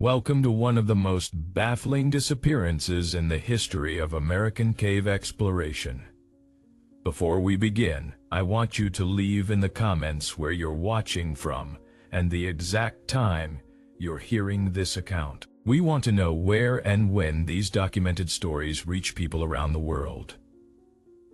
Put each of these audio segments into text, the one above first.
Welcome to one of the most baffling disappearances in the history of American cave exploration. Before we begin, I want you to leave in the comments where you're watching from and the exact time you're hearing this account. We want to know where and when these documented stories reach people around the world.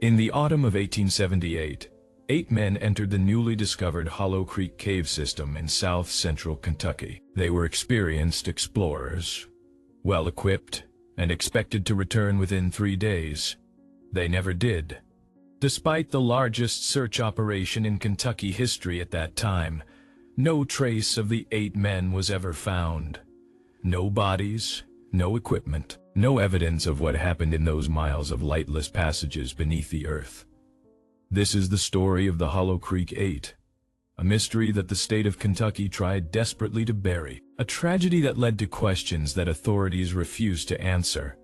In the autumn of 1878, 8 men entered the newly discovered Hollow Creek cave system in south-central Kentucky. They were experienced explorers, well-equipped, and expected to return within 3 days. They never did. Despite the largest search operation in Kentucky history at that time, no trace of the 8 men was ever found. No bodies, no equipment, no evidence of what happened in those miles of lightless passages beneath the earth. This is the story of the Hollow Creek 8, a mystery that the state of Kentucky tried desperately to bury, a tragedy that led to questions that authorities refused to answer,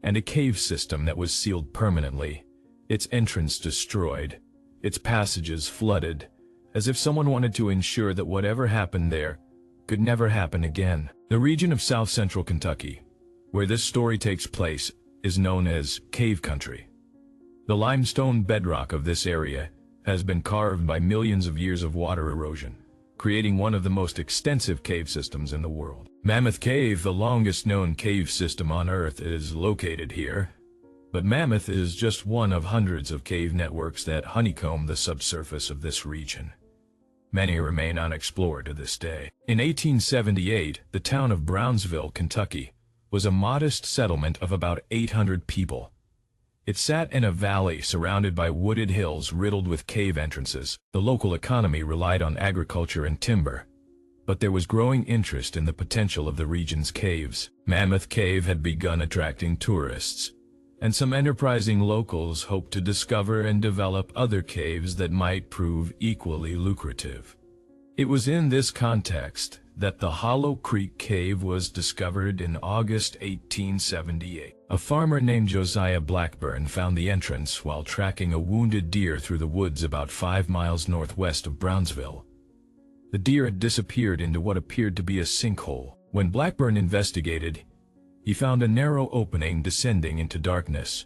and a cave system that was sealed permanently, its entrance destroyed, its passages flooded, as if someone wanted to ensure that whatever happened there could never happen again. The region of south-central Kentucky, where this story takes place, is known as cave country. The limestone bedrock of this area has been carved by millions of years of water erosion, creating one of the most extensive cave systems in the world. Mammoth Cave, the longest known cave system on Earth, is located here. But Mammoth is just one of hundreds of cave networks that honeycomb the subsurface of this region. Many remain unexplored to this day. In 1878, the town of Brownsville, Kentucky, was a modest settlement of about 800 people. It sat in a valley surrounded by wooded hills riddled with cave entrances. The local economy relied on agriculture and timber, but there was growing interest in the potential of the region's caves. Mammoth Cave had begun attracting tourists, and some enterprising locals hoped to discover and develop other caves that might prove equally lucrative. It was in this context that the Hollow Creek Cave was discovered in August 1878. A farmer named Josiah Blackburn found the entrance while tracking a wounded deer through the woods about 5 miles northwest of Brownsville. The deer had disappeared into what appeared to be a sinkhole. When Blackburn investigated, he found a narrow opening descending into darkness.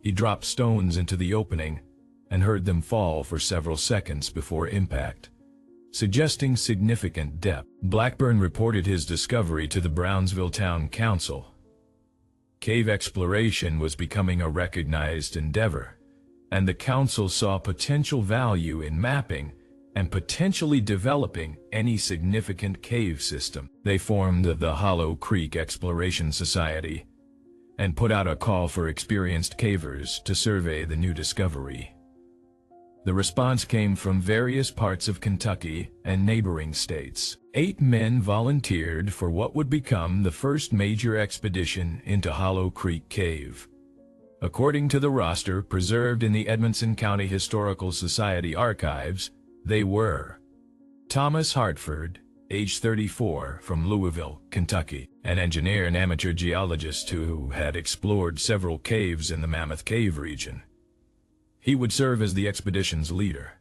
He dropped stones into the opening and heard them fall for several seconds before impact, suggesting significant depth. Blackburn reported his discovery to the Brownsville Town Council. Cave exploration was becoming a recognized endeavor, and the council saw potential value in mapping and potentially developing any significant cave system. They formed the Hollow Creek Exploration Society and put out a call for experienced cavers to survey the new discovery. The response came from various parts of Kentucky and neighboring states. 8 men volunteered for what would become the first major expedition into Hollow Creek Cave. According to the roster preserved in the Edmonson County Historical Society archives, they were Thomas Hartford, age 34, from Louisville, Kentucky, an engineer and amateur geologist who had explored several caves in the Mammoth Cave region. He would serve as the expedition's leader.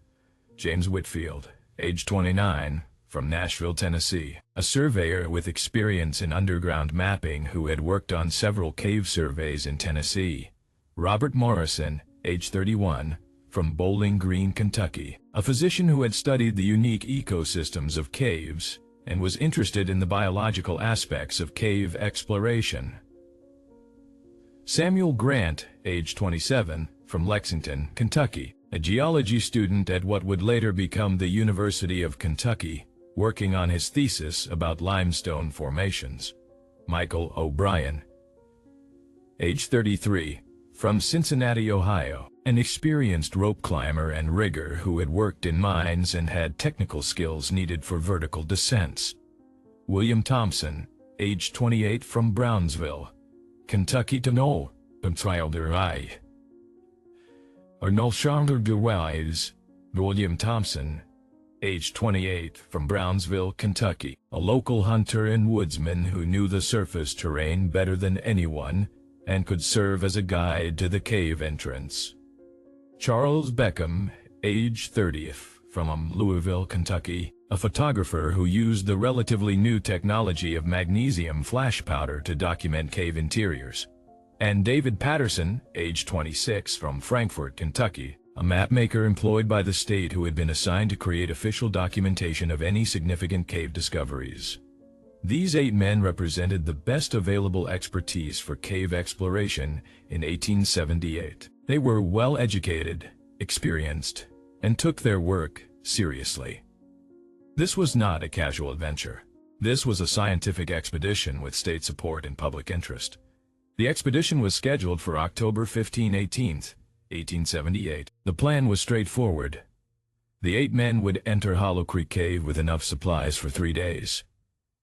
James Whitfield, age 29, from Nashville, Tennessee, a surveyor with experience in underground mapping who had worked on several cave surveys in Tennessee. Robert Morrison, age 31, from Bowling Green, Kentucky, a physician who had studied the unique ecosystems of caves and was interested in the biological aspects of cave exploration. Samuel Grant, age 27, from Lexington, Kentucky, a geology student at what would later become the University of Kentucky, working on his thesis about limestone formations. Michael O'Brien, age 33, from Cincinnati, Ohio, an experienced rope climber and rigger who had worked in mines and had technical skills needed for vertical descents. William Thompson, age 28, from Brownsville, Kentucky, to know William Thompson, age 28, from Brownsville, Kentucky, a local hunter and woodsman who knew the surface terrain better than anyone and could serve as a guide to the cave entrance. Charles Beckham, age 30, from Louisville, Kentucky, a photographer who used the relatively new technology of magnesium flash powder to document cave interiors, and David Patterson, age 26, from Frankfort, Kentucky, a mapmaker employed by the state who had been assigned to create official documentation of any significant cave discoveries. These 8 men represented the best available expertise for cave exploration in 1878. They were well-educated, experienced, and took their work seriously. This was not a casual adventure. This was a scientific expedition with state support and public interest. The expedition was scheduled for October 15–18, 1878. The plan was straightforward. The 8 men would enter Hollow Creek Cave with enough supplies for 3 days.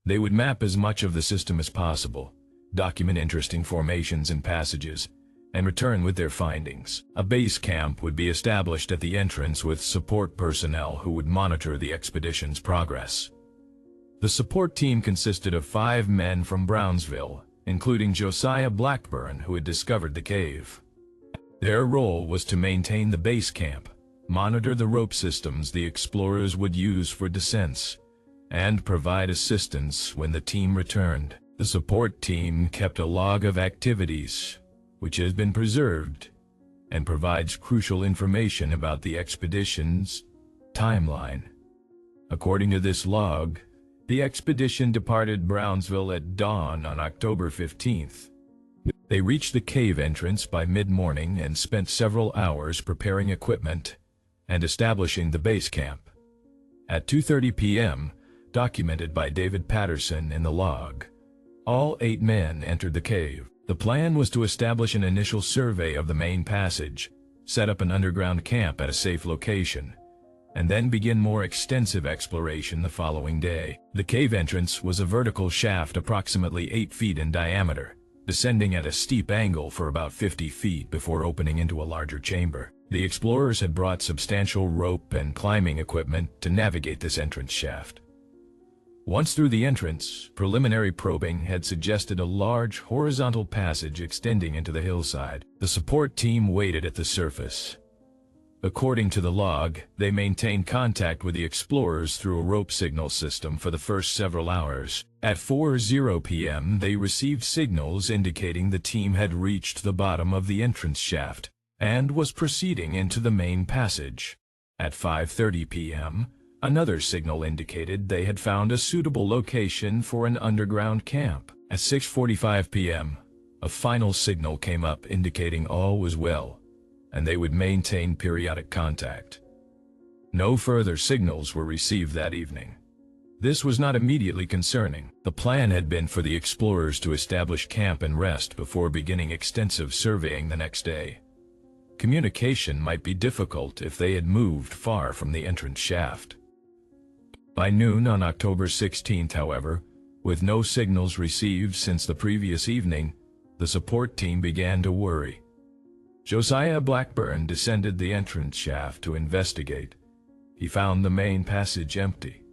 They would map as much of the system as possible, document interesting formations and passages, and return with their findings. A base camp would be established at the entrance with support personnel who would monitor the expedition's progress. The support team consisted of 5 men from Brownsville, including Josiah Blackburn, who had discovered the cave. Their role was to maintain the base camp, monitor the rope systems the explorers would use for descents, and provide assistance when the team returned. The support team kept a log of activities, which has been preserved, and provides crucial information about the expedition's timeline. According to this log, the expedition departed Brownsville at dawn on October 15th. They reached the cave entrance by mid-morning and spent several hours preparing equipment and establishing the base camp. At 2:30 p.m., documented by David Patterson in the log, all 8 men entered the cave. The plan was to establish an initial survey of the main passage, set up an underground camp at a safe location, and then begin more extensive exploration the following day. The cave entrance was a vertical shaft approximately 8 feet in diameter, descending at a steep angle for about 50 feet before opening into a larger chamber. The explorers had brought substantial rope and climbing equipment to navigate this entrance shaft. Once through the entrance, preliminary probing had suggested a large horizontal passage extending into the hillside. The support team waited at the surface. According to the log, they maintained contact with the explorers through a rope signal system for the first several hours. At 4:00 p.m., they received signals indicating the team had reached the bottom of the entrance shaft and was proceeding into the main passage. At 5:30 p.m., another signal indicated they had found a suitable location for an underground camp. At 6:45 p.m., a final signal came up indicating all was well, and they would maintain periodic contact. No further signals were received that evening. This was not immediately concerning. The plan had been for the explorers to establish camp and rest before beginning extensive surveying the next day. Communication might be difficult if they had moved far from the entrance shaft. By noon on October 16th, however, with no signals received since the previous evening, the support team began to worry. Josiah Blackburn descended the entrance shaft to investigate. He found the main passage empty.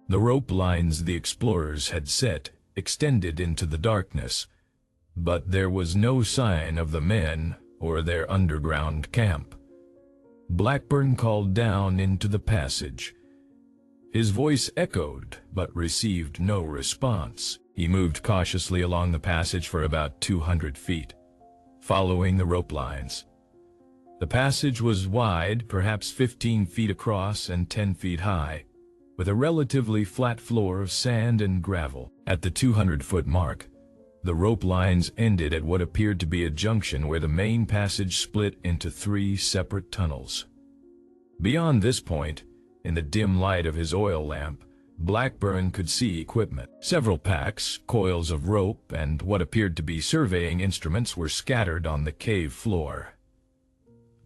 The rope lines the explorers had set extended into the darkness, but there was no sign of the men or their underground camp. Blackburn called down into the passage. His voice echoed, but received no response. He moved cautiously along the passage for about 200 feet, following the rope lines. The passage was wide, perhaps 15 feet across and 10 feet high, with a relatively flat floor of sand and gravel. At the 200-foot mark, the rope lines ended at what appeared to be a junction where the main passage split into 3 separate tunnels. Beyond this point, in the dim light of his oil lamp, Blackburn could see equipment. Several packs, coils of rope, and what appeared to be surveying instruments were scattered on the cave floor.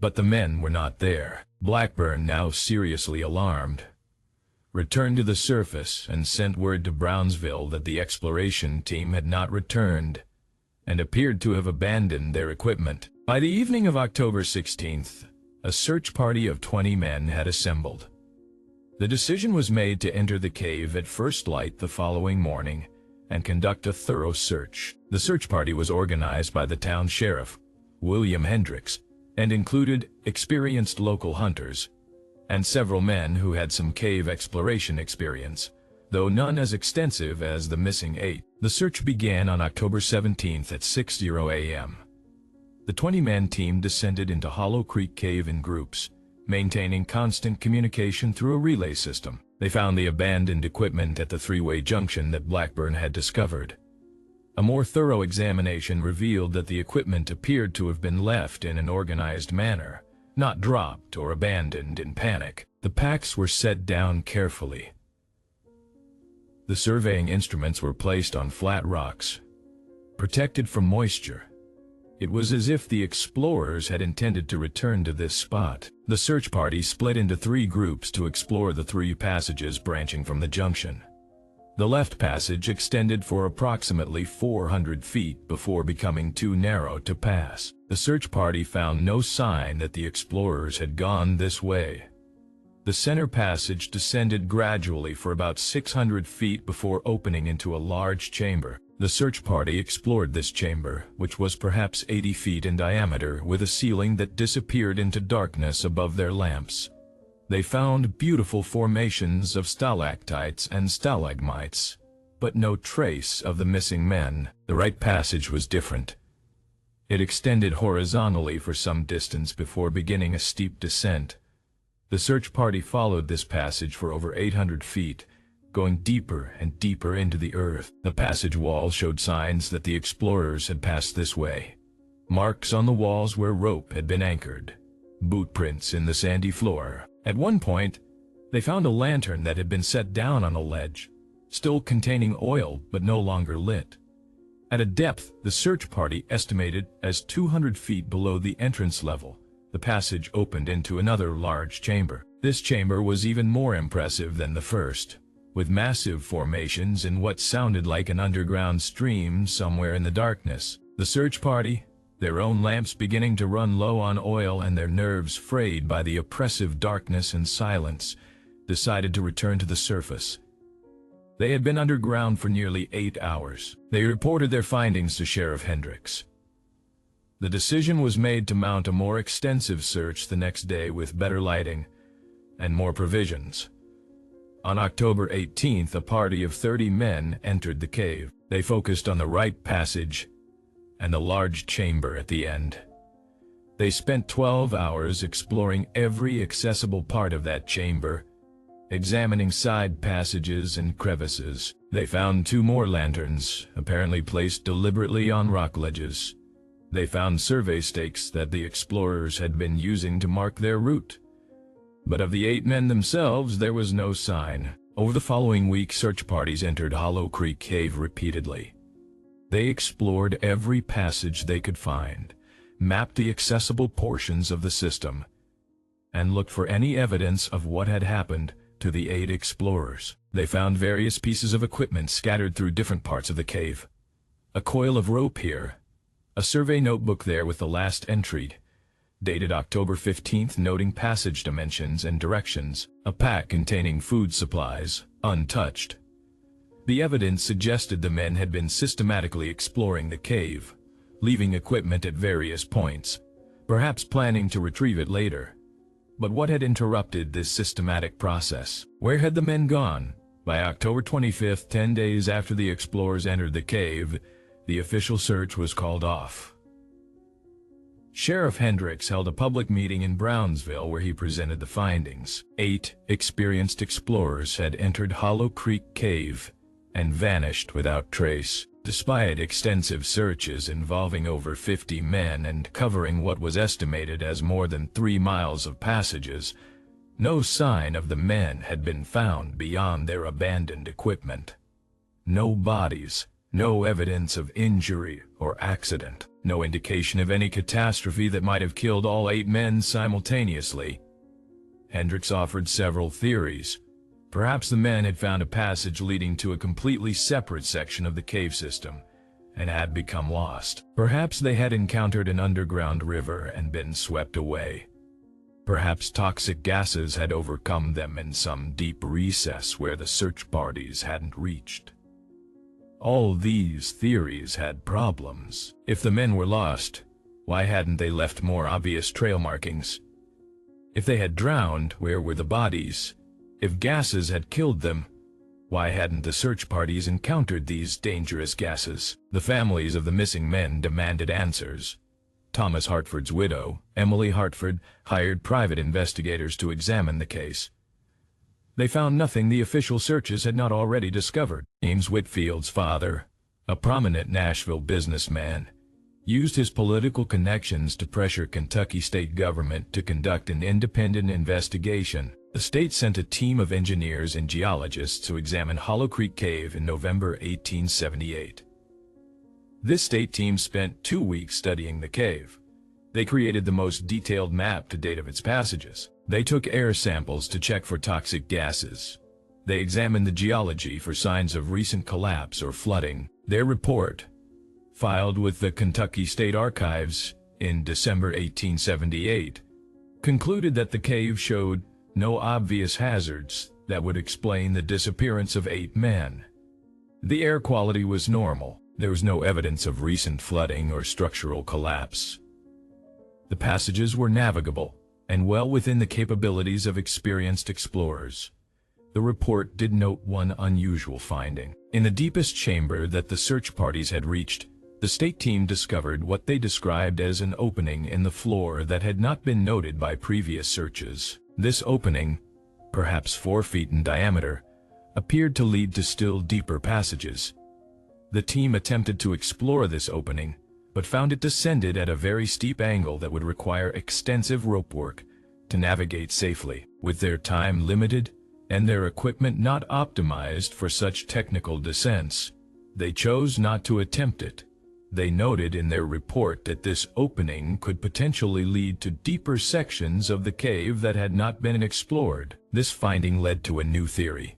But the men were not there. Blackburn, now seriously alarmed, returned to the surface and sent word to Brownsville that the exploration team had not returned and appeared to have abandoned their equipment. By the evening of October 16th, a search party of 20 men had assembled. The decision was made to enter the cave at first light the following morning and conduct a thorough search. The search party was organized by the town sheriff, William Hendricks, and included experienced local hunters, and several men who had some cave exploration experience, though none as extensive as the missing 8. The search began on October 17th at 6:00 a.m. The 20-man team descended into Hollow Creek Cave in groups, maintaining constant communication through a relay system. They found the abandoned equipment at the three-way junction that Blackburn had discovered. A more thorough examination revealed that the equipment appeared to have been left in an organized manner, not dropped or abandoned in panic. The packs were set down carefully. The surveying instruments were placed on flat rocks, protected from moisture. It was as if the explorers had intended to return to this spot. The search party split into 3 groups to explore the 3 passages branching from the junction. The left passage extended for approximately 400 feet before becoming too narrow to pass. The search party found no sign that the explorers had gone this way. The center passage descended gradually for about 600 feet before opening into a large chamber. The search party explored this chamber, which was perhaps 80 feet in diameter, with a ceiling that disappeared into darkness above their lamps. They found beautiful formations of stalactites and stalagmites, but no trace of the missing men. The right passage was different. It extended horizontally for some distance before beginning a steep descent. The search party followed this passage for over 800 feet, going deeper and deeper into the earth. The passage wall showed signs that the explorers had passed this way. Marks on the walls where rope had been anchored, boot prints in the sandy floor. At one point, they found a lantern that had been set down on a ledge, still containing oil but no longer lit. At a depth the search party estimated as 200 feet below the entrance level, the passage opened into another large chamber. This chamber was even more impressive than the first, with massive formations in what sounded like an underground stream somewhere in the darkness. The search party, their own lamps beginning to run low on oil and their nerves frayed by the oppressive darkness and silence, decided to return to the surface. They had been underground for nearly 8 hours. They reported their findings to Sheriff Hendricks. The decision was made to mount a more extensive search the next day with better lighting and more provisions. On October 18th, a party of 30 men entered the cave. They focused on the right passage and the large chamber at the end. They spent 12 hours exploring every accessible part of that chamber, examining side passages and crevices. They found 2 more lanterns, apparently placed deliberately on rock ledges. They found survey stakes that the explorers had been using to mark their route. But of the 8 men themselves, there was no sign. Over the following week, search parties entered Hollow Creek Cave repeatedly. They explored every passage they could find, mapped the accessible portions of the system, and looked for any evidence of what had happened to the 8 explorers. They found various pieces of equipment scattered through different parts of the cave. A coil of rope here, a survey notebook there with the last entry, dated October 15th, noting passage dimensions and directions, a pack containing food supplies, untouched. The evidence suggested the men had been systematically exploring the cave, leaving equipment at various points, perhaps planning to retrieve it later. But what had interrupted this systematic process? Where had the men gone? By October 25th, 10 days after the explorers entered the cave, the official search was called off. Sheriff Hendricks held a public meeting in Brownsville where he presented the findings. 8 experienced explorers had entered Hollow Creek Cave and vanished without trace. Despite extensive searches involving over 50 men and covering what was estimated as more than 3 miles of passages, no sign of the men had been found beyond their abandoned equipment. No bodies, no evidence of injury or accident, no indication of any catastrophe that might have killed all 8 men simultaneously. Hendricks offered several theories. Perhaps the men had found a passage leading to a completely separate section of the cave system and had become lost. Perhaps they had encountered an underground river and been swept away. Perhaps toxic gases had overcome them in some deep recess where the search parties hadn't reached. All these theories had problems. If the men were lost, why hadn't they left more obvious trail markings? If they had drowned, where were the bodies? If gases had killed them, why hadn't the search parties encountered these dangerous gases? The families of the missing men demanded answers. Thomas Hartford's widow, Emily Hartford, hired private investigators to examine the case. They found nothing the official searches had not already discovered. Ames Whitfield's father, a prominent Nashville businessman, used his political connections to pressure Kentucky state government to conduct an independent investigation. The state sent a team of engineers and geologists to examine Hollow Creek Cave in November 1878. This state team spent 2 weeks studying the cave. They created the most detailed map to date of its passages. They took air samples to check for toxic gases. They examined the geology for signs of recent collapse or flooding. Their report, filed with the Kentucky State Archives in December 1878, concluded that the cave showed no obvious hazards that would explain the disappearance of 8 men. The air quality was normal. There was no evidence of recent flooding or structural collapse. The passages were navigable and well within the capabilities of experienced explorers. The report did note one unusual finding. In the deepest chamber that the search parties had reached, the state team discovered what they described as an opening in the floor that had not been noted by previous searches. This opening, perhaps 4 feet in diameter, appeared to lead to still deeper passages. The team attempted to explore this opening, but found it descended at a very steep angle that would require extensive rope work to navigate safely. With their time limited and their equipment not optimized for such technical descents, they chose not to attempt it. They noted in their report that this opening could potentially lead to deeper sections of the cave that had not been explored. This finding led to a new theory.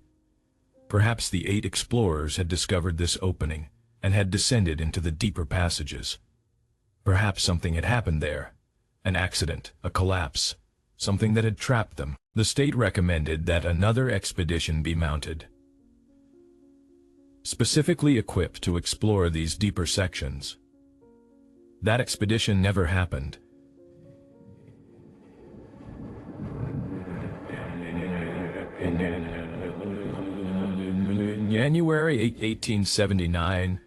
Perhaps the 8 explorers had discovered this opening and had descended into the deeper passages. Perhaps something had happened there. An accident, a collapse, something that had trapped them. The state recommended that another expedition be mounted, specifically equipped to explore these deeper sections. That expedition never happened. In January 1879,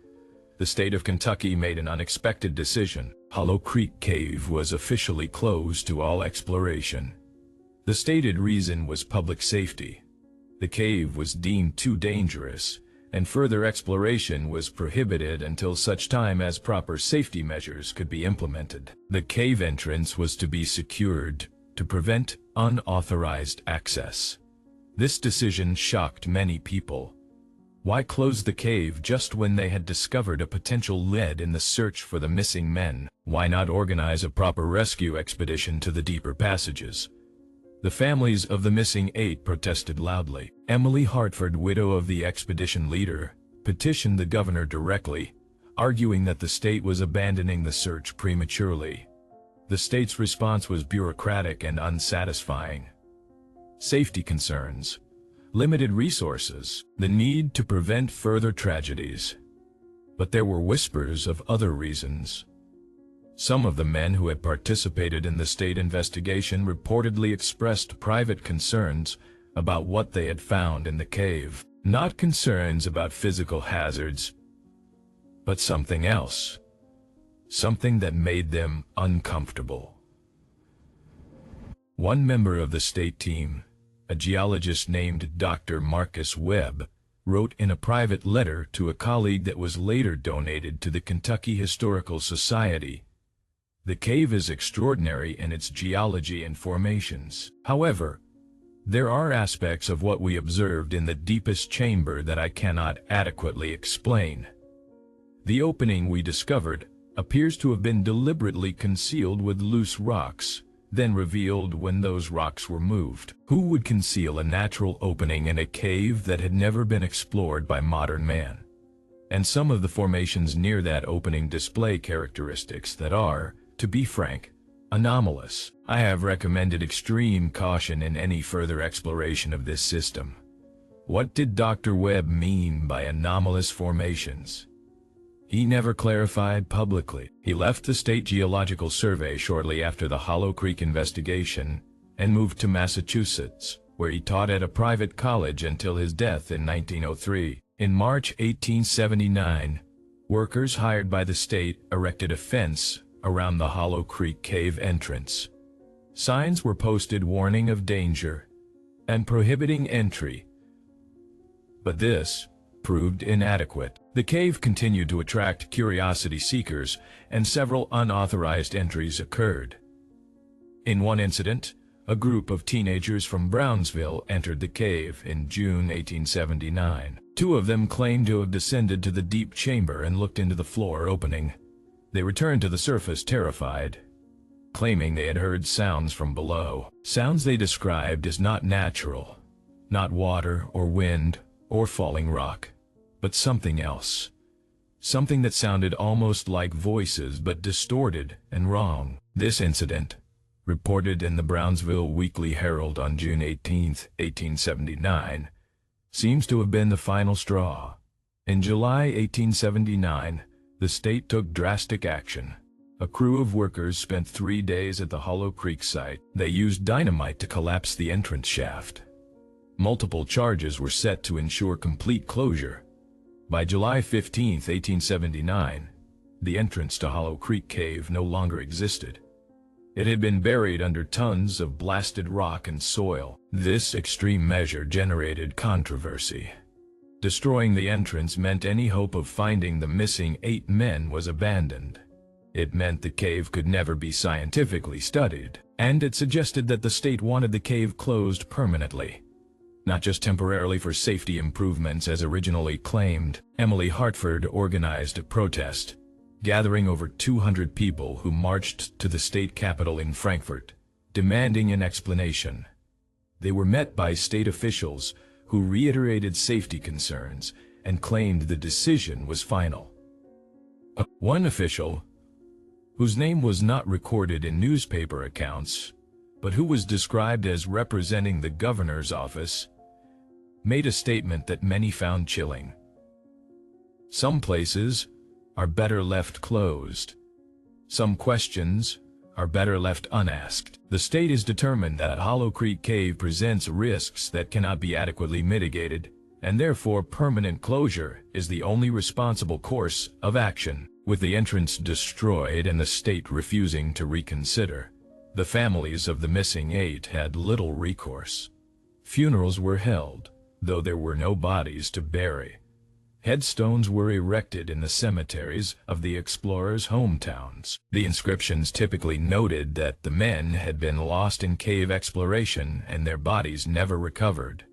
the state of Kentucky made an unexpected decision. Hollow Creek Cave was officially closed to all exploration. The stated reason was public safety. The cave was deemed too dangerous, and further exploration was prohibited until such time as proper safety measures could be implemented. The cave entrance was to be secured to prevent unauthorized access. This decision shocked many people. Why close the cave just when they had discovered a potential lead in the search for the missing men? Why not organize a proper rescue expedition to the deeper passages? The families of the missing 8 protested loudly. Emily Hartford, widow of the expedition leader, petitioned the governor directly, arguing that the state was abandoning the search prematurely. The state's response was bureaucratic and unsatisfying. Safety concerns, limited resources, the need to prevent further tragedies. But there were whispers of other reasons. Some of the men who had participated in the state investigation reportedly expressed private concerns about what they had found in the cave. Not concerns about physical hazards, but something else. Something that made them uncomfortable. One member of the state team, a geologist named Dr. Marcus Webb, wrote in a private letter to a colleague that was later donated to the Kentucky Historical Society, "The cave is extraordinary in its geology and formations. However, there are aspects of what we observed in the deepest chamber that I cannot adequately explain. The opening we discovered appears to have been deliberately concealed with loose rocks, then revealed when those rocks were moved. Who would conceal a natural opening in a cave that had never been explored by modern man? And some of the formations near that opening display characteristics that are, to be frank, anomalous. I have recommended extreme caution in any further exploration of this system." What did Dr. Webb mean by anomalous formations? He never clarified publicly. He left the State Geological Survey shortly after the Hollow Creek investigation and moved to Massachusetts, where he taught at a private college until his death in 1903. In March 1879, workers hired by the state erected a fence around the Hollow Creek Cave entrance. Signs were posted warning of danger and prohibiting entry, but this proved inadequate. The cave continued to attract curiosity seekers, and several unauthorized entries occurred. In one incident, a group of teenagers from Brownsville entered the cave in June 1879. Two of them claimed to have descended to the deep chamber and looked into the floor opening. They returned to the surface terrified, claiming they had heard sounds from below. Sounds they described as not natural, not water or wind or falling rock, but something else. Something that sounded almost like voices but distorted and wrong. This incident, reported in the Brownsville Weekly Herald on June 18, 1879, seems to have been the final straw. In July 1879, the state took drastic action. A crew of workers spent 3 days at the Hollow Creek site. They used dynamite to collapse the entrance shaft. Multiple charges were set to ensure complete closure. By July 15, 1879, the entrance to Hollow Creek Cave no longer existed. It had been buried under tons of blasted rock and soil. This extreme measure generated controversy. Destroying the entrance meant any hope of finding the missing 8 men was abandoned. It meant the cave could never be scientifically studied, and it suggested that the state wanted the cave closed permanently, not just temporarily for safety improvements as originally claimed. Emily Hartford organized a protest, gathering over 200 people who marched to the state capitol in Frankfort, demanding an explanation. They were met by state officials who reiterated safety concerns and claimed the decision was final. One official, whose name was not recorded in newspaper accounts, but who was described as representing the governor's office, made a statement that many found chilling. Some places are better left closed. Some questions are better left unasked. The state is determined that Hollow Creek Cave presents risks that cannot be adequately mitigated, and therefore permanent closure is the only responsible course of action. With the entrance destroyed and the state refusing to reconsider, the families of the missing 8 had little recourse. Funerals were held, though there were no bodies to bury. Headstones were erected in the cemeteries of the explorers' hometowns. The inscriptions typically noted that the men had been lost in cave exploration and their bodies never recovered.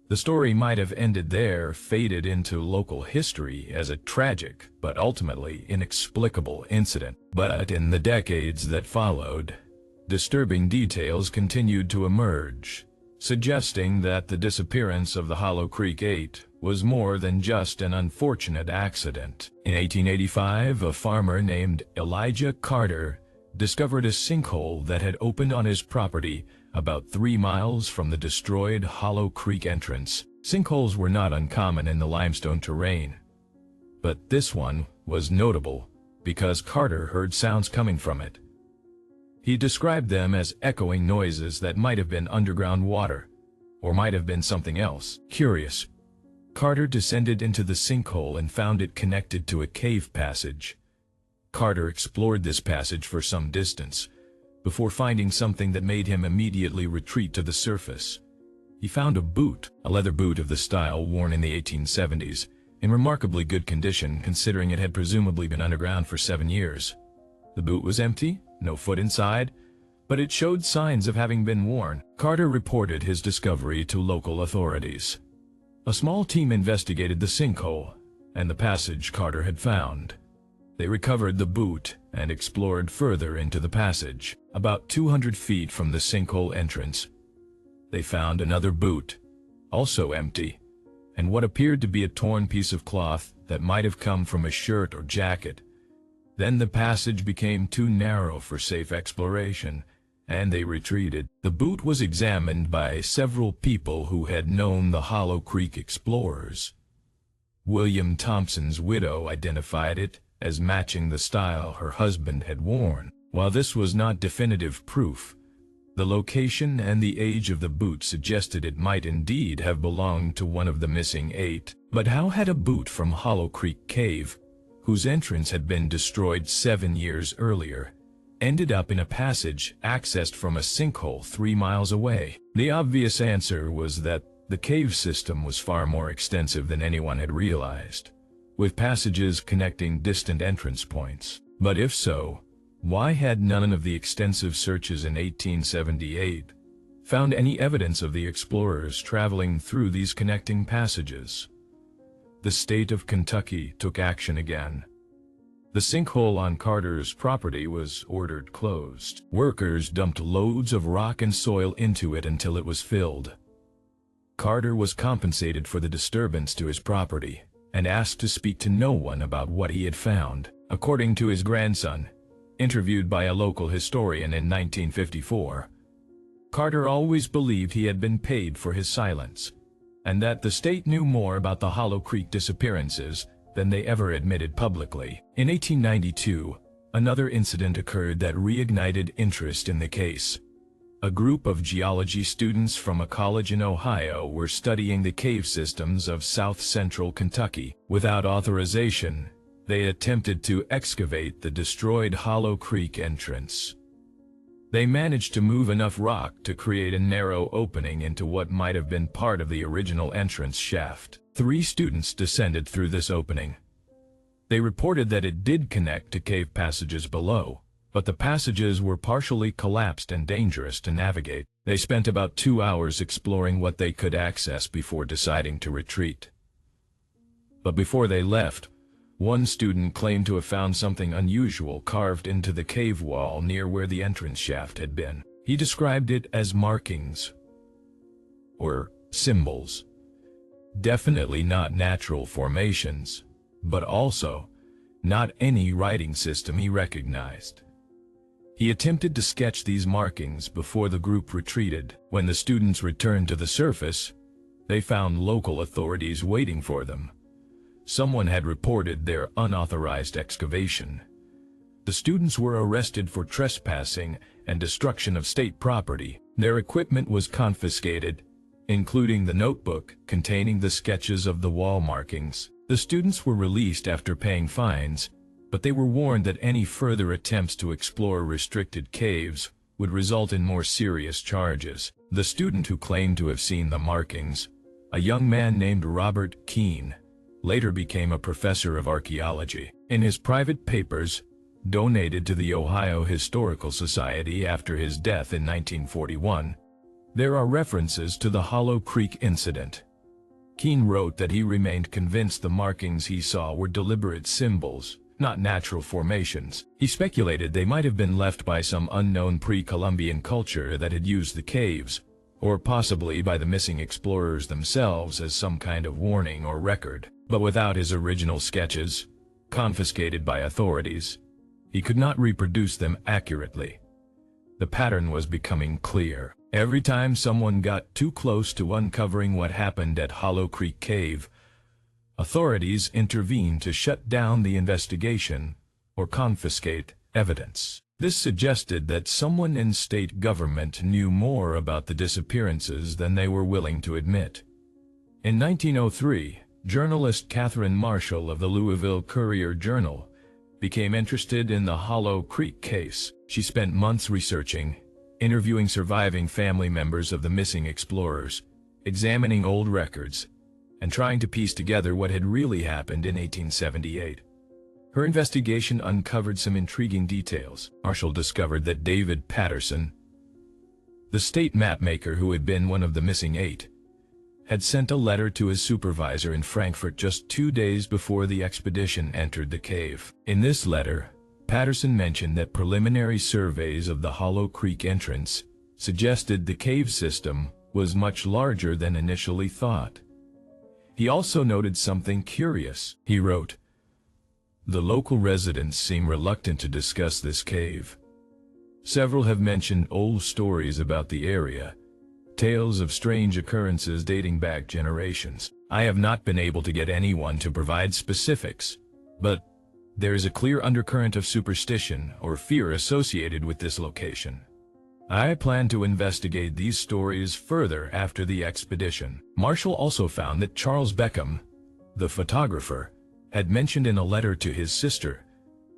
The story might have ended there, faded into local history as a tragic but ultimately inexplicable incident. But in the decades that followed, disturbing details continued to emerge, suggesting that the disappearance of the Hollow Creek 8 was more than just an unfortunate accident. In 1885, a farmer named Elijah Carter discovered a sinkhole that had opened on his property about 3 miles from the destroyed Hollow Creek entrance. Sinkholes were not uncommon in the limestone terrain, but this one was notable because Carter heard sounds coming from it. He described them as echoing noises that might have been underground water, or might have been something else. Curious, Carter descended into the sinkhole and found it connected to a cave passage. Carter explored this passage for some distance, before finding something that made him immediately retreat to the surface. He found a boot, a leather boot of the style worn in the 1870s, in remarkably good condition considering it had presumably been underground for 7 years. The boot was empty, no foot inside, but it showed signs of having been worn. Carter reported his discovery to local authorities. A small team investigated the sinkhole and the passage Carter had found. They recovered the boot and explored further into the passage. About 200 feet from the sinkhole entrance, they found another boot, also empty, and what appeared to be a torn piece of cloth that might have come from a shirt or jacket. Then the passage became too narrow for safe exploration, and they retreated. The boot was examined by several people who had known the Hollow Creek explorers. William Thompson's widow identified it as matching the style her husband had worn. While this was not definitive proof, The location and the age of the boot suggested it might indeed have belonged to one of the missing 8. But how had a boot from Hollow Creek Cave, whose entrance had been destroyed 7 years earlier, ended up in a passage accessed from a sinkhole 3 miles away? The obvious answer was that the cave system was far more extensive than anyone had realized, with passages connecting distant entrance points. But if so, why had none of the extensive searches in 1878 found any evidence of the explorers traveling through these connecting passages? The state of Kentucky took action again. The sinkhole on Carter's property was ordered closed. Workers dumped loads of rock and soil into it until it was filled. Carter was compensated for the disturbance to his property and asked to speak to no one about what he had found. According to his grandson, interviewed by a local historian in 1954, Carter always believed he had been paid for his silence, and that the state knew more about the Hollow Creek disappearances than they ever admitted publicly. In 1892, another incident occurred that reignited interest in the case. A group of geology students from a college in Ohio were studying the cave systems of south-central Kentucky. Without authorization, they attempted to excavate the destroyed Hollow Creek entrance. They managed to move enough rock to create a narrow opening into what might have been part of the original entrance shaft. 3 students descended through this opening. They reported that it did connect to cave passages below, but the passages were partially collapsed and dangerous to navigate. They spent about 2 hours exploring what they could access before deciding to retreat. But before they left, one student claimed to have found something unusual carved into the cave wall near where the entrance shaft had been. He described it as markings, or symbols. Definitely not natural formations, but also not any writing system he recognized. He attempted to sketch these markings before the group retreated. When the students returned to the surface, they found local authorities waiting for them. Someone had reported their unauthorized excavation. The students were arrested for trespassing and destruction of state property. Their equipment was confiscated, including the notebook containing the sketches of the wall markings. The students were released after paying fines, but they were warned that any further attempts to explore restricted caves would result in more serious charges. The student who claimed to have seen the markings, a young man named Robert Keene, later became a professor of archaeology. In his private papers, donated to the Ohio Historical Society after his death in 1941, there are references to the Hollow Creek incident. Keene wrote that he remained convinced the markings he saw were deliberate symbols, not natural formations. He speculated they might have been left by some unknown pre-Columbian culture that had used the caves, or possibly by the missing explorers themselves as some kind of warning or record. But without his original sketches, confiscated by authorities, he could not reproduce them accurately. The pattern was becoming clear. Every time someone got too close to uncovering what happened at Hollow Creek Cave, authorities intervened to shut down the investigation or confiscate evidence. This suggested that someone in state government knew more about the disappearances than they were willing to admit. In 1903, journalist Catherine Marshall of the Louisville Courier-Journal became interested in the Hollow Creek case. She spent months researching, interviewing surviving family members of the missing explorers, examining old records, and trying to piece together what had really happened in 1878. Her investigation uncovered some intriguing details. Marshall discovered that David Patterson, the state mapmaker who had been one of the missing 8, had sent a letter to his supervisor in Frankfort just 2 days before the expedition entered the cave. In this letter, Patterson mentioned that preliminary surveys of the Hollow Creek entrance suggested the cave system was much larger than initially thought. He also noted something curious. He wrote, "The local residents seem reluctant to discuss this cave. Several have mentioned old stories about the area, tales of strange occurrences dating back generations. I have not been able to get anyone to provide specifics, but there is a clear undercurrent of superstition or fear associated with this location." I plan to investigate these stories further after the expedition. Marshall also found that Charles Beckham, the photographer, had mentioned in a letter to his sister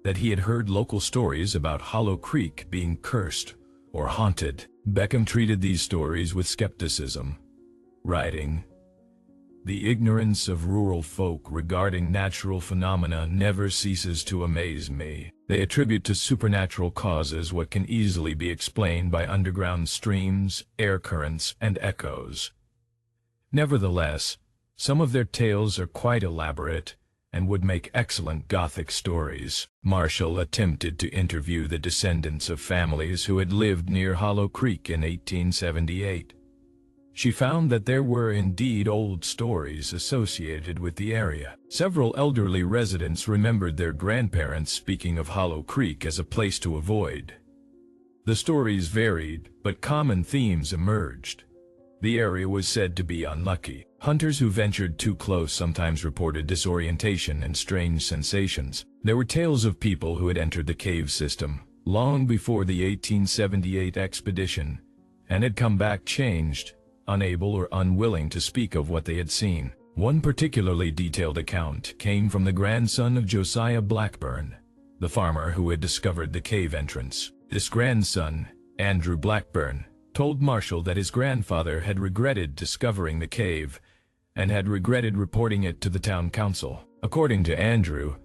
that he had heard local stories about Hollow Creek being cursed or haunted. Beckham treated these stories with skepticism, writing, "The ignorance of rural folk regarding natural phenomena never ceases to amaze me. They attribute to supernatural causes what can easily be explained by underground streams, air currents, and echoes. Nevertheless, some of their tales are quite elaborate and would make excellent Gothic stories." Marshall attempted to interview the descendants of families who had lived near Hollow Creek in 1878. She found that there were indeed old stories associated with the area. Several elderly residents remembered their grandparents speaking of Hollow Creek as a place to avoid. The stories varied, but common themes emerged. The area was said to be unlucky. Hunters who ventured too close sometimes reported disorientation and strange sensations. There were tales of people who had entered the cave system long before the 1878 expedition and had come back changed, unable or unwilling to speak of what they had seen. One particularly detailed account came from the grandson of Josiah Blackburn, the farmer who had discovered the cave entrance. This grandson, Andrew Blackburn, told Marshall that his grandfather had regretted discovering the cave and had regretted reporting it to the town council. According to Andrew,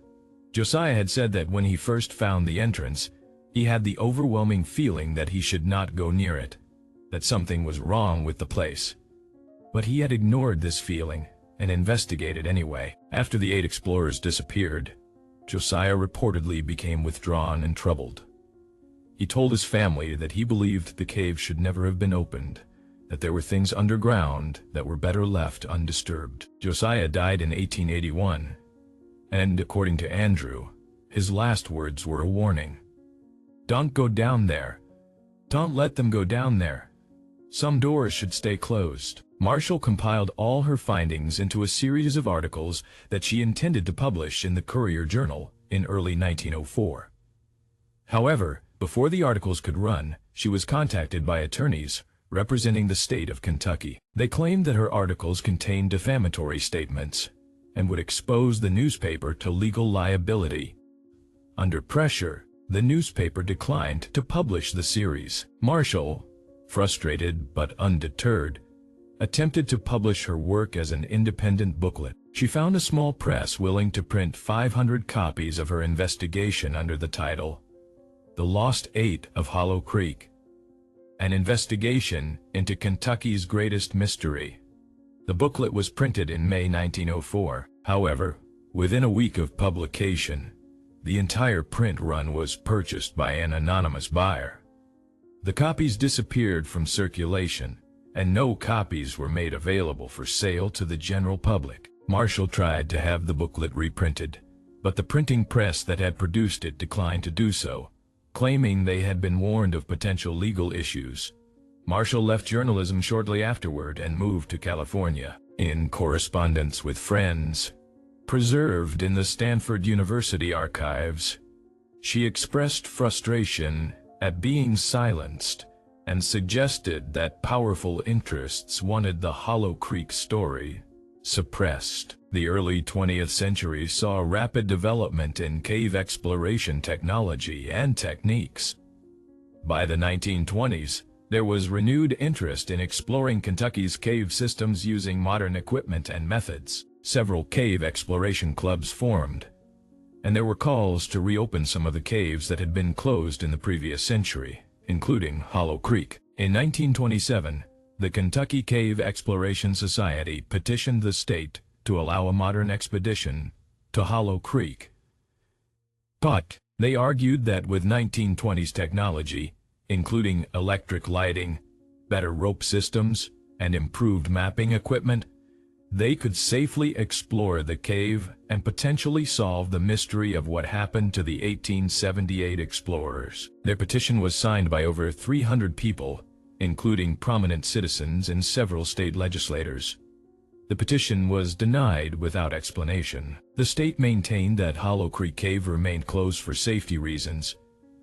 Josiah had said that when he first found the entrance, he had the overwhelming feeling that he should not go near it, that something was wrong with the place. But he had ignored this feeling and investigated anyway. After the 8 explorers disappeared, Josiah reportedly became withdrawn and troubled. He told his family that he believed the cave should never have been opened, that there were things underground that were better left undisturbed. Josiah died in 1881, and according to Andrew, his last words were a warning. "Don't go down there. Don't let them go down there. Some doors should stay closed." Marshall compiled all her findings into a series of articles that she intended to publish in the Courier Journal in early 1904. However, before the articles could run, she was contacted by attorneys representing the state of Kentucky. They claimed that her articles contained defamatory statements and would expose the newspaper to legal liability. Under pressure, the newspaper declined to publish the series. Marshall, frustrated but undeterred, attempted to publish her work as an independent booklet. She found a small press willing to print 500 copies of her investigation under the title, "The Lost Eight of Hollow Creek: An Investigation into Kentucky's Greatest Mystery." The booklet was printed in May 1904. However, within a week of publication, the entire print run was purchased by an anonymous buyer. The copies disappeared from circulation, and no copies were made available for sale to the general public. Marshall tried to have the booklet reprinted, but the printing press that had produced it declined to do so, claiming they had been warned of potential legal issues. Marshall left journalism shortly afterward and moved to California. In correspondence with friends, preserved in the Stanford University archives, she expressed frustration at being silenced and suggested that powerful interests wanted the Hollow Creek story suppressed. The early 20th century saw rapid development in cave exploration technology and techniques. By the 1920s, there was renewed interest in exploring Kentucky's cave systems using modern equipment and methods. Several cave exploration clubs formed, and there were calls to reopen some of the caves that had been closed in the previous century, including Hollow Creek. In 1927, the Kentucky Cave Exploration Society petitioned the state to allow a modern expedition to Hollow Creek. But they argued that with 1920s technology, including electric lighting, better rope systems, and improved mapping equipment, they could safely explore the cave and potentially solve the mystery of what happened to the 1878 explorers. Their petition was signed by over 300 people, including prominent citizens and several state legislators. The petition was denied without explanation. The state maintained that Hollow Creek Cave remained closed for safety reasons,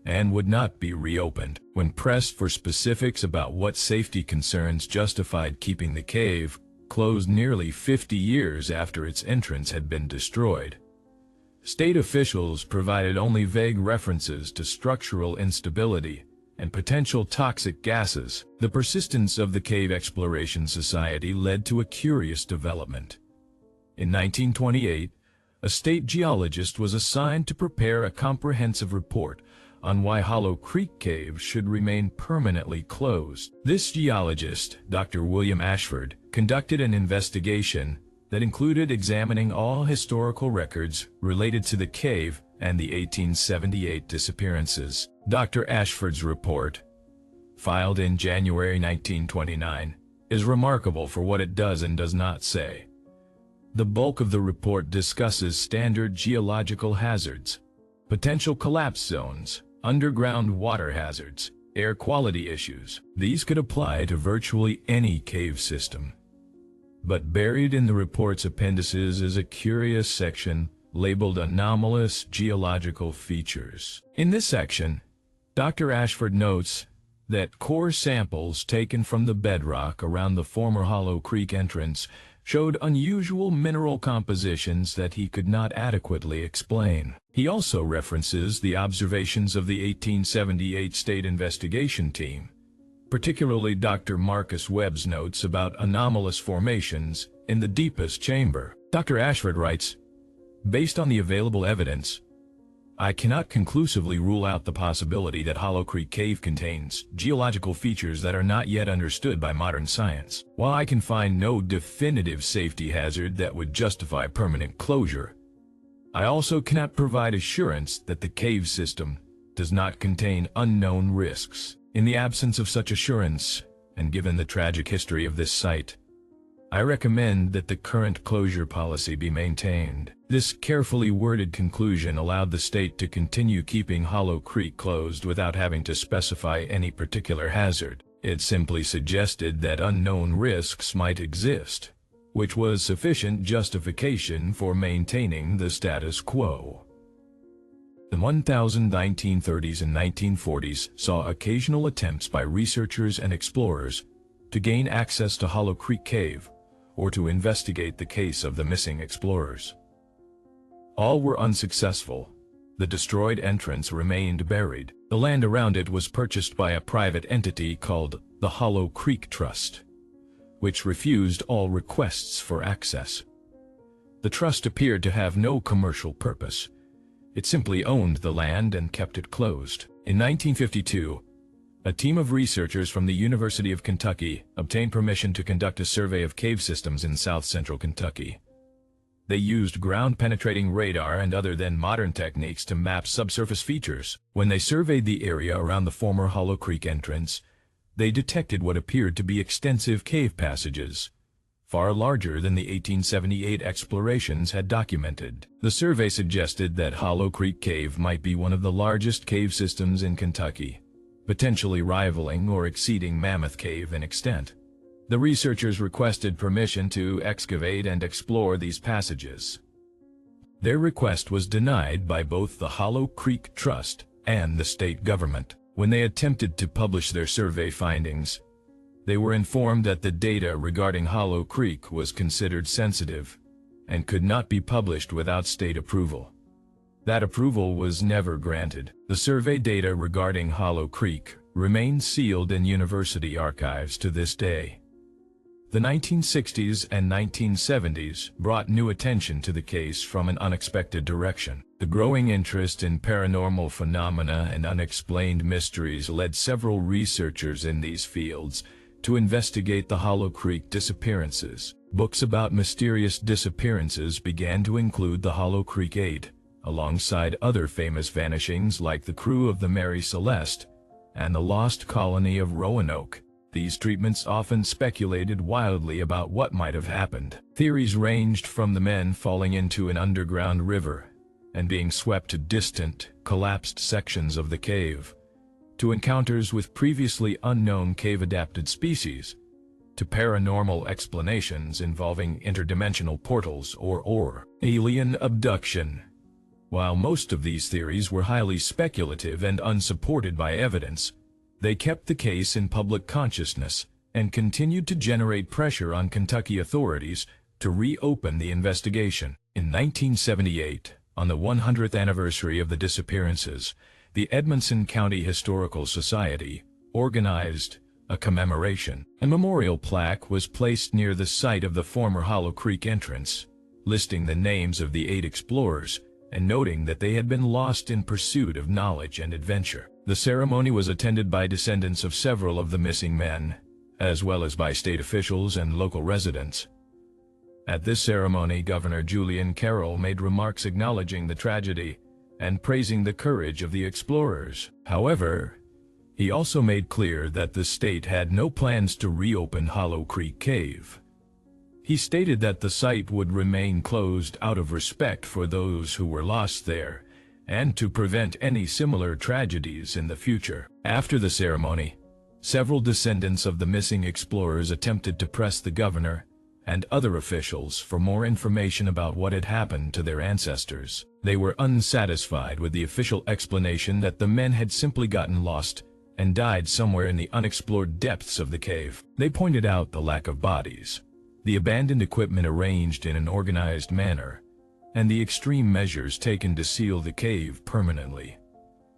and would not be reopened. When pressed for specifics about what safety concerns justified keeping the cave closed nearly 50 years after its entrance had been destroyed, state officials provided only vague references to structural instability and potential toxic gases. The persistence of the Cave Exploration Society led to a curious development. In 1928, a state geologist was assigned to prepare a comprehensive report on why Hollow Creek Cave should remain permanently closed. This geologist, Dr. William Ashford, conducted an investigation that included examining all historical records related to the cave and the 1878 disappearances. Dr. Ashford's report, filed in January 1929, is remarkable for what it does and does not say. The bulk of the report discusses standard geological hazards, potential collapse zones, underground water hazards, air quality issues. These could apply to virtually any cave system. But buried in the report's appendices is a curious section labeled Anomalous Geological Features. In this section, Dr. Ashford notes that core samples taken from the bedrock around the former Hollow Creek entrance showed unusual mineral compositions that he could not adequately explain. He also references the observations of the 1878 State Investigation Team, particularly Dr. Marcus Webb's notes about anomalous formations in the deepest chamber. Dr. Ashford writes, "Based on the available evidence, I cannot conclusively rule out the possibility that Hollow Creek Cave contains geological features that are not yet understood by modern science. While I can find no definitive safety hazard that would justify permanent closure, I also cannot provide assurance that the cave system does not contain unknown risks. In the absence of such assurance, and given the tragic history of this site, I recommend that the current closure policy be maintained." This carefully worded conclusion allowed the state to continue keeping Hollow Creek closed without having to specify any particular hazard. It simply suggested that unknown risks might exist, which was sufficient justification for maintaining the status quo. The 1930s and 1940s saw occasional attempts by researchers and explorers to gain access to Hollow Creek Cave or to investigate the case of the missing explorers. All were unsuccessful. The destroyed entrance remained buried. The land around it was purchased by a private entity called the Hollow Creek Trust, which refused all requests for access. The trust appeared to have no commercial purpose. It simply owned the land and kept it closed. In 1952, a team of researchers from the University of Kentucky obtained permission to conduct a survey of cave systems in south-central Kentucky. They used ground-penetrating radar and other then modern techniques to map subsurface features. When they surveyed the area around the former Hollow Creek entrance, they detected what appeared to be extensive cave passages, far larger than the 1878 explorations had documented. The survey suggested that Hollow Creek Cave might be one of the largest cave systems in Kentucky, potentially rivaling or exceeding Mammoth Cave in extent. The researchers requested permission to excavate and explore these passages. Their request was denied by both the Hollow Creek Trust and the state government. When they attempted to publish their survey findings, they were informed that the data regarding Hollow Creek was considered sensitive and could not be published without state approval. That approval was never granted. The survey data regarding Hollow Creek remain sealed in university archives to this day. The 1960s and 1970s brought new attention to the case from an unexpected direction. The growing interest in paranormal phenomena and unexplained mysteries led several researchers in these fields to investigate the Hollow Creek disappearances. Books about mysterious disappearances began to include the Hollow Creek 8, alongside other famous vanishings like the crew of the Mary Celeste and the lost colony of Roanoke. These treatments often speculated wildly about what might have happened. Theories ranged from the men falling into an underground river and being swept to distant, collapsed sections of the cave, to encounters with previously unknown cave-adapted species, to paranormal explanations involving interdimensional portals or alien abduction. While most of these theories were highly speculative and unsupported by evidence, they kept the case in public consciousness and continued to generate pressure on Kentucky authorities to reopen the investigation. In 1978, on the 100th anniversary of the disappearances, the Edmonson County Historical Society organized a commemoration. A memorial plaque was placed near the site of the former Hollow Creek entrance, listing the names of the 8 explorers and noting that they had been lost in pursuit of knowledge and adventure. The ceremony was attended by descendants of several of the missing men, as well as by state officials and local residents. At this ceremony, Governor Julian Carroll made remarks acknowledging the tragedy and praising the courage of the explorers. However, he also made clear that the state had no plans to reopen Hollow Creek Cave. He stated that the site would remain closed out of respect for those who were lost there and to prevent any similar tragedies in the future. After the ceremony, several descendants of the missing explorers attempted to press the governor and other officials for more information about what had happened to their ancestors. They were unsatisfied with the official explanation that the men had simply gotten lost and died somewhere in the unexplored depths of the cave. They pointed out the lack of bodies, the abandoned equipment arranged in an organized manner, and the extreme measures taken to seal the cave permanently.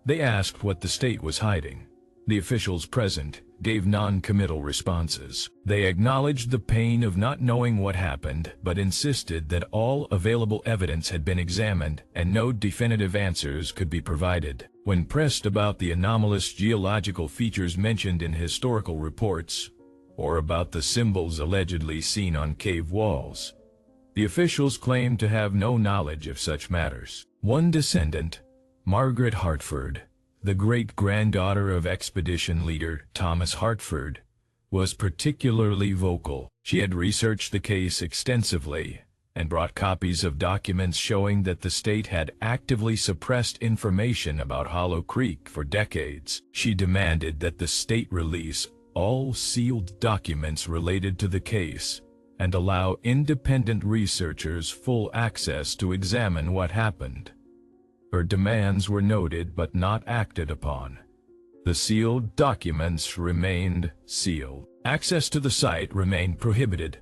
They asked what the state was hiding. The officials present gave non-committal responses. They acknowledged the pain of not knowing what happened, but insisted that all available evidence had been examined and no definitive answers could be provided. When pressed about the anomalous geological features mentioned in historical reports, or about the symbols allegedly seen on cave walls, the officials claimed to have no knowledge of such matters. One descendant, Margaret Hartford, the great-granddaughter of expedition leader Thomas Hartford, was particularly vocal. She had researched the case extensively and brought copies of documents showing that the state had actively suppressed information about Hollow Creek for decades. She demanded that the state release all sealed documents related to the case and allow independent researchers full access to examine what happened. Her demands were noted but not acted upon. The sealed documents remained sealed. Access to the site remained prohibited.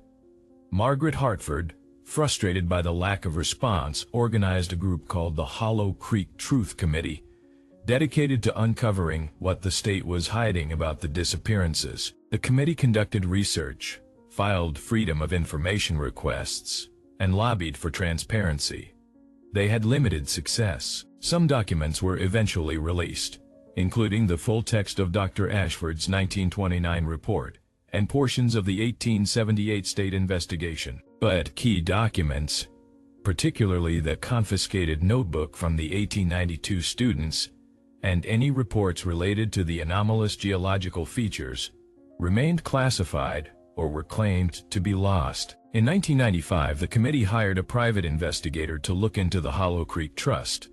Margaret Hartford, frustrated by the lack of response, organized a group called the Hollow Creek Truth Committee, dedicated to uncovering what the state was hiding about the disappearances. The committee conducted research, filed Freedom of Information requests, and lobbied for transparency. They had limited success. Some documents were eventually released, including the full text of Dr. Ashford's 1929 report and portions of the 1878 state investigation. But key documents, particularly the confiscated notebook from the 1892 students and any reports related to the anomalous geological features, remained classified or were claimed to be lost. In 1995, the committee hired a private investigator to look into the Hollow Creek Trust,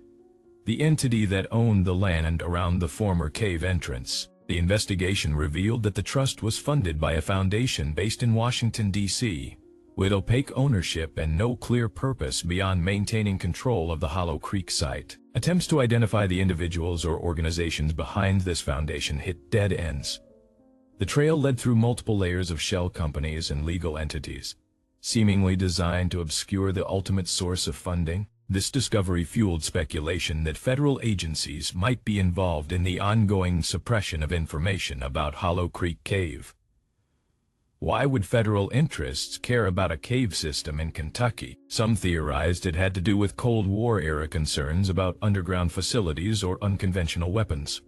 the entity that owned the land around the former cave entrance. The investigation revealed that the trust was funded by a foundation based in Washington, D.C., with opaque ownership and no clear purpose beyond maintaining control of the Hollow Creek site. Attempts to identify the individuals or organizations behind this foundation hit dead ends. The trail led through multiple layers of shell companies and legal entities, seemingly designed to obscure the ultimate source of funding. This discovery fueled speculation that federal agencies might be involved in the ongoing suppression of information about Hollow Creek Cave. Why would federal interests care about a cave system in Kentucky? Some theorized it had to do with Cold War-era concerns about underground facilities or unconventional weapons.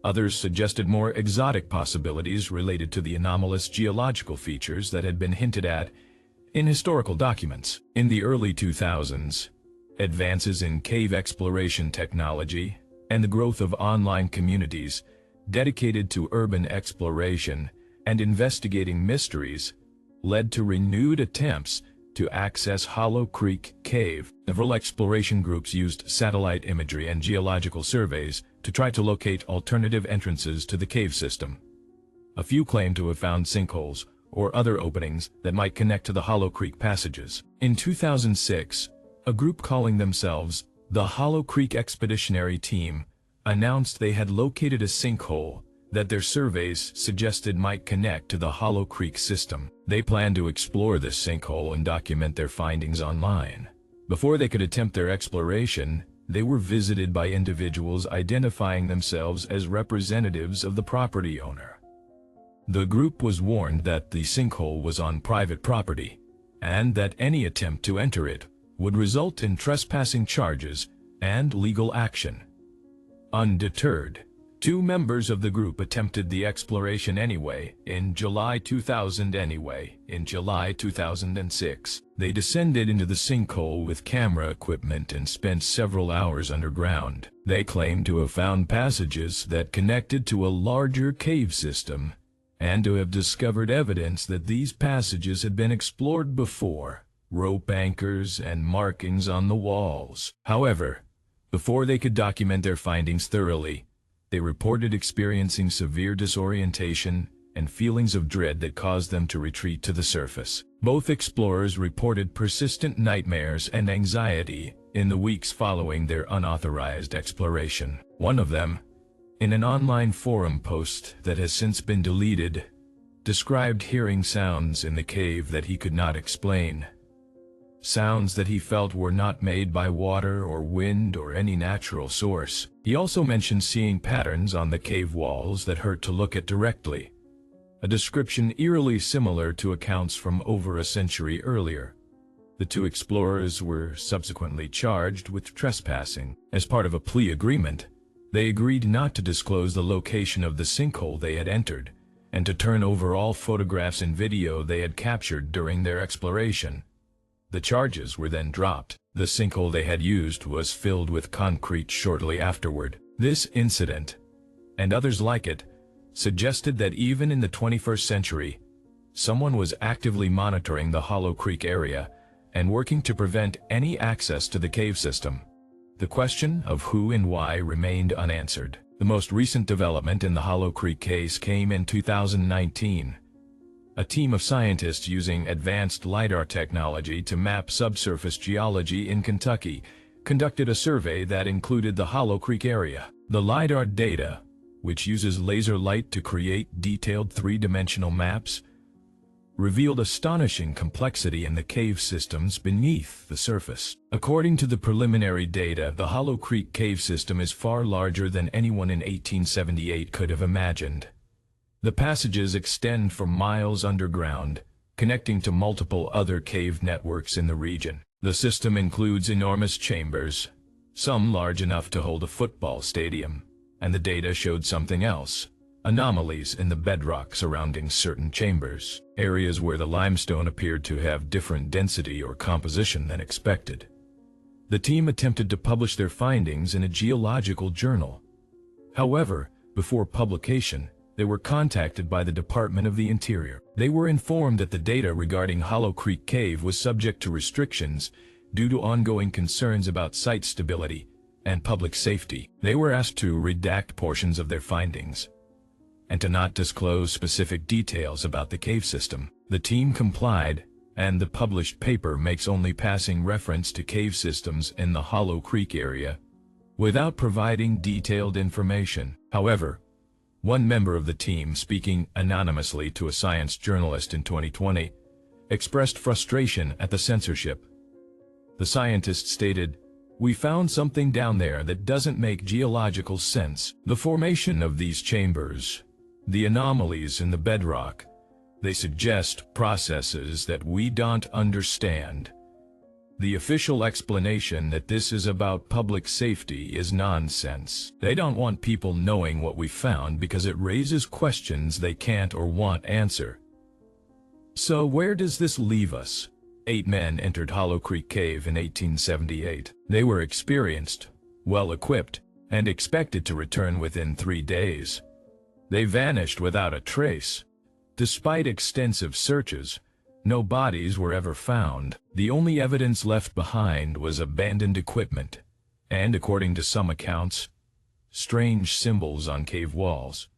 Others suggested more exotic possibilities related to the anomalous geological features that had been hinted at in historical documents. In the early 2000s, advances in cave exploration technology and the growth of online communities dedicated to urban exploration and investigating mysteries led to renewed attempts to access Hollow Creek Cave. Several exploration groups used satellite imagery and geological surveys to try to locate alternative entrances to the cave system. A few claimed to have found sinkholes or other openings that might connect to the Hollow Creek passages. In 2006, a group calling themselves The Hollow Creek Expeditionary Team announced they had located a sinkhole that their surveys suggested might connect to the Hollow Creek system. They planned to explore this sinkhole and document their findings online. Before they could attempt their exploration, they were visited by individuals identifying themselves as representatives of the property owner. The group was warned that the sinkhole was on private property, and that any attempt to enter it would result in trespassing charges and legal action. Undeterred, 2 members of the group attempted the exploration in July 2006. They descended into the sinkhole with camera equipment and spent several hours underground. They claimed to have found passages that connected to a larger cave system, and to have discovered evidence that these passages had been explored before, rope anchors and markings on the walls. However, before they could document their findings thoroughly, they reported experiencing severe disorientation and feelings of dread that caused them to retreat to the surface. Both explorers reported persistent nightmares and anxiety in the weeks following their unauthorized exploration. One of them, in an online forum post that has since been deleted, described hearing sounds in the cave that he could not explain. Sounds that he felt were not made by water or wind or any natural source. He also mentioned seeing patterns on the cave walls that hurt to look at directly, a description eerily similar to accounts from over a century earlier. The 2 explorers were subsequently charged with trespassing. As part of a plea agreement, they agreed not to disclose the location of the sinkhole they had entered, and to turn over all photographs and video they had captured during their exploration. The charges were then dropped. The sinkhole they had used was filled with concrete shortly afterward. This incident, and others like it, suggested that even in the 21st century, someone was actively monitoring the Hollow Creek area and working to prevent any access to the cave system. The question of who and why remained unanswered. The most recent development in the Hollow Creek case came in 2019. A team of scientists using advanced LiDAR technology to map subsurface geology in Kentucky conducted a survey that included the Hollow Creek area. The LiDAR data, which uses laser light to create detailed 3-dimensional maps, revealed astonishing complexity in the cave systems beneath the surface. According to the preliminary data, the Hollow Creek cave system is far larger than anyone in 1878 could have imagined. The passages extend for miles underground, connecting to multiple other cave networks in the region. The system includes enormous chambers, some large enough to hold a football stadium, and the data showed something else: anomalies in the bedrock surrounding certain chambers, areas where the limestone appeared to have different density or composition than expected. The team attempted to publish their findings in a geological journal. However, before publication, they were contacted by the Department of the Interior. They were informed that the data regarding Hollow Creek Cave was subject to restrictions due to ongoing concerns about site stability and public safety. They were asked to redact portions of their findings and to not disclose specific details about the cave system. The team complied, and the published paper makes only passing reference to cave systems in the Hollow Creek area, without providing detailed information. However, one member of the team, speaking anonymously to a science journalist in 2020, expressed frustration at the censorship. The scientist stated, "We found something down there that doesn't make geological sense. The formation of these chambers, the anomalies in the bedrock, they suggest processes that we don't understand. The official explanation that this is about public safety is nonsense. They don't want people knowing what we found because it raises questions they can't or won't answer." So where does this leave us? 8 men entered Hollow Creek Cave in 1878. They were experienced, well-equipped, and expected to return within 3 days. They vanished without a trace. Despite extensive searches, no bodies were ever found. The only evidence left behind was abandoned equipment, and according to some accounts, strange symbols on cave walls.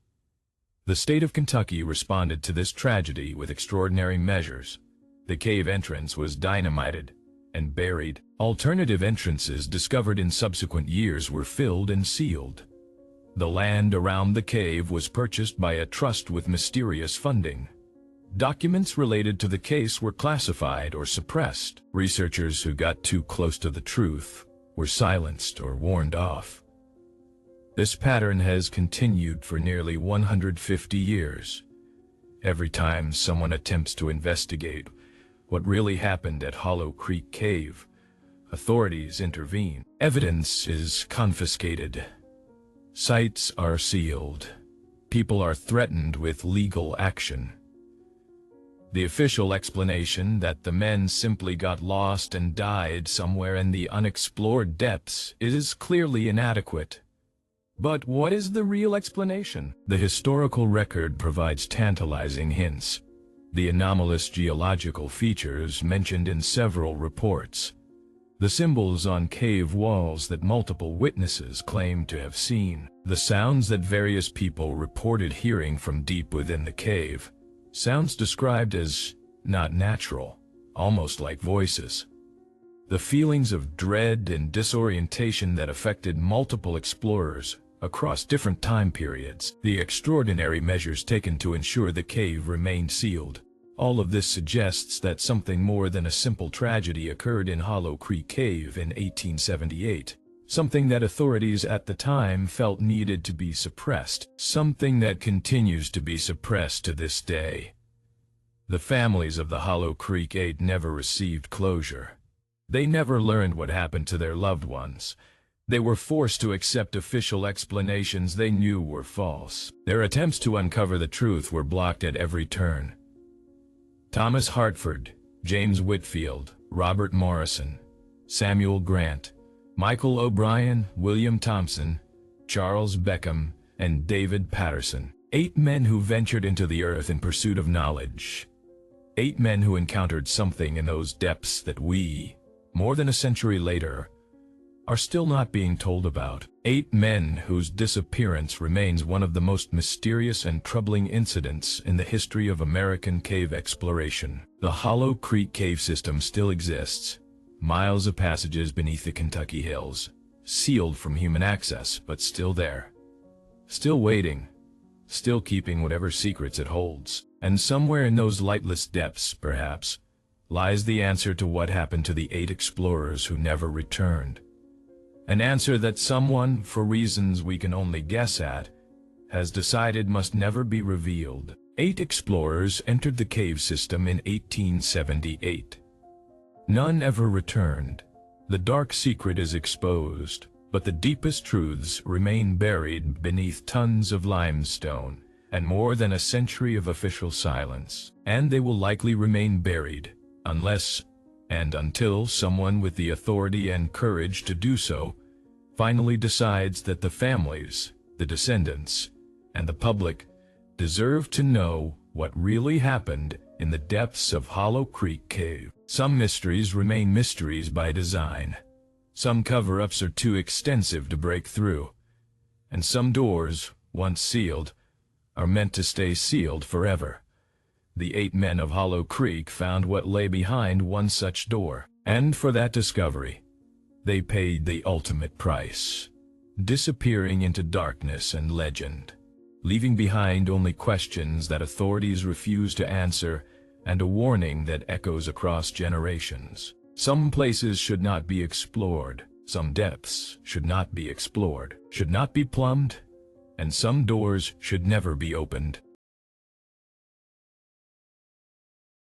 The state of Kentucky responded to this tragedy with extraordinary measures. The cave entrance was dynamited and buried. Alternative entrances discovered in subsequent years were filled and sealed. The land around the cave was purchased by a trust with mysterious funding. Documents related to the case were classified or suppressed. Researchers who got too close to the truth were silenced or warned off. This pattern has continued for nearly 150 years. Every time someone attempts to investigate what really happened at Hollow Creek Cave, authorities intervene. Evidence is confiscated. Sites are sealed. People are threatened with legal action. The official explanation that the men simply got lost and died somewhere in the unexplored depths is clearly inadequate. But what is the real explanation? The historical record provides tantalizing hints. The anomalous geological features mentioned in several reports. The symbols on cave walls that multiple witnesses claim to have seen. The sounds that various people reported hearing from deep within the cave. Sounds described as not natural, almost like voices. The feelings of dread and disorientation that affected multiple explorers across different time periods. The extraordinary measures taken to ensure the cave remained sealed. All of this suggests that something more than a simple tragedy occurred in Hollow Creek Cave in 1878. Something that authorities at the time felt needed to be suppressed. Something that continues to be suppressed to this day. The families of the Hollow Creek 8 never received closure. They never learned what happened to their loved ones. They were forced to accept official explanations they knew were false. Their attempts to uncover the truth were blocked at every turn. Thomas Hartford, James Whitfield, Robert Morrison, Samuel Grant, Michael O'Brien, William Thompson, Charles Beckham, and David Patterson. 8 men who ventured into the earth in pursuit of knowledge. 8 men who encountered something in those depths that we, more than a century later, are still not being told about. 8 men whose disappearance remains one of the most mysterious and troubling incidents in the history of American cave exploration. The Hollow Creek Cave system still exists. Miles of passages beneath the Kentucky hills, sealed from human access, but still there. Still waiting, still keeping whatever secrets it holds. And somewhere in those lightless depths, perhaps, lies the answer to what happened to the 8 explorers who never returned. An answer that someone, for reasons we can only guess at, has decided must never be revealed. 8 explorers entered the cave system in 1878. None ever returned. The dark secret is exposed, but the deepest truths remain buried beneath tons of limestone and more than a century of official silence. And they will likely remain buried, unless and until someone with the authority and courage to do so finally decides that the families, the descendants, and the public deserve to know what really happened in the depths of Hollow Creek Cave. Some mysteries remain mysteries by design. Some cover-ups are too extensive to break through. And some doors, once sealed, are meant to stay sealed forever. The 8 men of Hollow Creek found what lay behind one such door, and for that discovery, they paid the ultimate price, disappearing into darkness and legend, leaving behind only questions that authorities refuse to answer and a warning that echoes across generations. Some places should not be explored, some depths should not be explored, should not be plumbed, and some doors should never be opened.